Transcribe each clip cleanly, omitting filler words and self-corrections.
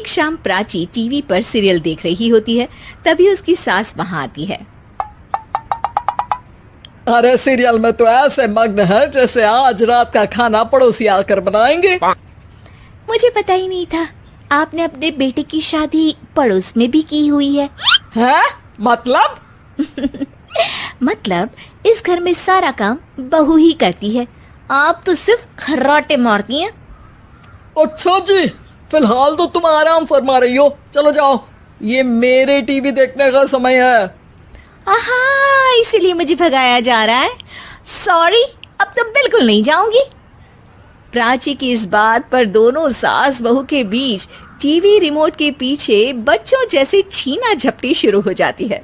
एक शाम प्राची टीवी पर सीरियल देख रही होती है। तभी उसकी सास वहां आती है। अरे सीरियल में तो ऐसे मग्न है जैसे आज रात का खाना पड़ोसी आकर बनाएंगे। मुझे पता ही नहीं था आपने अपने बेटे की शादी पड़ोस में भी की हुई है। हैं? मतलब? मतलब इस घर में सारा काम बहू ही करती है, आप तो सिर्फ खर्राटे मारती हैं। अच्छा जी, फिलहाल तो तुम आराम फरमा रही हो, चलो जाओ, ये मेरे टीवी देखने का समय है। आहा, इसीलिए मुझे भगाया जा रहा है। सॉरी, अब तो बिल्कुल नहीं जाऊंगी। प्राची की इस बात पर दोनों सास बहू के बीच टीवी रिमोट के पीछे बच्चों जैसे छीना झपटी शुरू हो जाती है,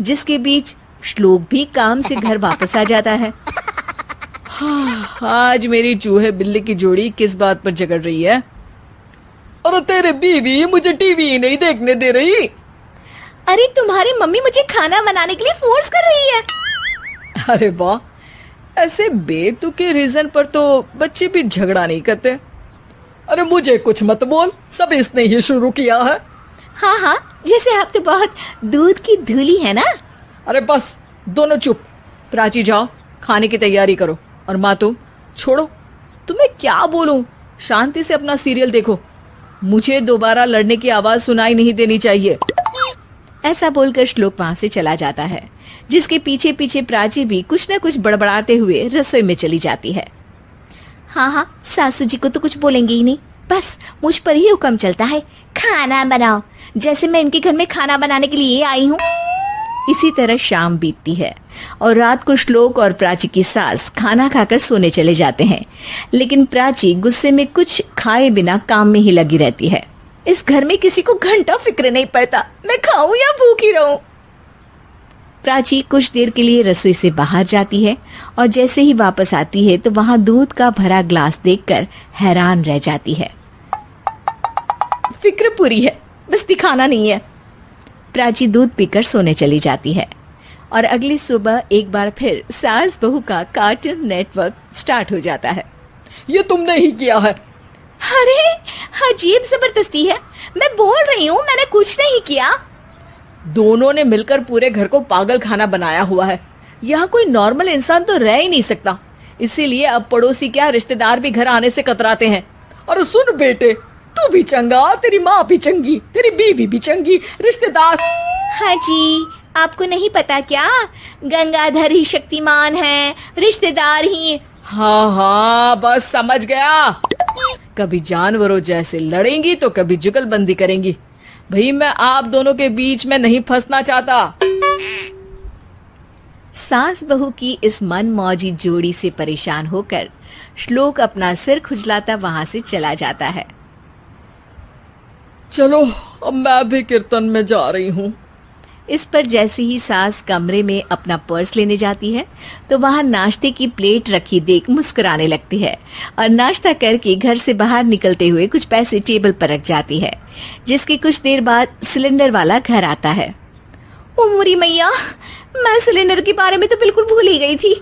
जिसके बीच श्लोक भी काम से घर वापस आ जाता है। आज मेरी चूहे बिल्ली की जोड़ी किस बात पर झगड़ रही है? अरे तेरे बीवी मुझे टीवी ही नहीं देखने दे रही। अरे तुम्हारी मम्मी मुझे खाना बनाने के लिए फोर्स कर रही है। अरे वाह, ऐसे बेतुके रीजन पर तो बच्चे भी झगड़ा नहीं करते। अरे मुझे कुछ मत बोल, सब इसने ही शुरू किया है। हाँ हाँ, जैसे आप तो बहुत दूध की धूली है ना। अरे बस, दोनों चुप। प्राची जाओ, खाने की तैयारी करो। और माँ तुम छोड़ो, तुम्हें क्या बोलूं, शांति से अपना सीरियल देखो, मुझे दोबारा लड़ने की आवाज सुनाई नहीं देनी चाहिए। ऐसा बोलकर श्लोक वहां से चला जाता है, जिसके पीछे पीछे प्राची भी कुछ न कुछ बड़बड़ाते हुए रसोई में चली जाती है। हाँ हाँ, सासू जी को तो कुछ बोलेंगे ही नहीं, बस मुझ पर ही हुक्म चलता है, खाना बनाओ, जैसे मैं इनके घर में खाना बनाने के लिए आई हूँ। इसी तरह शाम बीतती है और रात को श्लोक और प्राची की सास खाना खाकर सोने चले जाते हैं, लेकिन प्राची गुस्से में कुछ खाए बिना काम में ही लगी रहती है। इस घर में किसी को घंटा फिक्र नहीं पड़ता, मैं खाऊं या भूखी रहूं। प्राची कुछ देर के लिए रसोई से बाहर जाती है और जैसे ही वापस आती है तो वहां दूध का भरा ग्लास देखकर हैरान रह जाती है। फिक्र पूरी है, बस दिखाना नहीं है। प्राची दूध पीकर सोने चली जाती है और अगली सुबह एक बार फिर सास बहू का कार्टून नेटवर्क स्टार्ट हो जाता है। ये तुमने ही किया है। अरे अजीब जबरदस्ती है, मैं बोल रही हूँ मैंने कुछ नहीं किया। दोनों ने मिलकर पूरे घर को पागल खाना बनाया हुआ है। यहाँ कोई नॉर्मल इंसान तो रह ही नहीं सकता, इसीलिए अब पड़ोसी क्या रिश्तेदार भी घर आने से कतराते हैं। और सुन बेटे, तू भी चंगा, तेरी माँ भी चंगी, तेरी बीवी भी चंगी, रिश्तेदार। हाँ जी, आपको नहीं पता क्या, गंगाधर ही शक्तिमान है, रिश्तेदार ही। हाँ हाँ, बस समझ गया। कभी जानवरों जैसे लड़ेंगी तो कभी जुगलबंदी करेंगी। भाई मैं आप दोनों के बीच में नहीं फंसना चाहता। सास बहू की इस मनमौजी जोड़ी से परेशान होकर श्लोक अपना सिर खुजलाता वहां से चला जाता है। चलो अब मैं भी कीर्तन में जा रही हूँ। इस पर जैसे ही सास कमरे में अपना पर्स लेने जाती है तो वहां नाश्ते की प्लेट रखी देख मुस्कुराने लगती है और नाश्ता करके घर से बाहर निकलते हुए कुछ पैसे टेबल पर रख जाती है, जिसके कुछ देर बाद सिलेंडर वाला घर आता है। ओ मोरी मैया, मैं सिलेंडर के बारे में तो बिल्कुल भूल ही गई थी।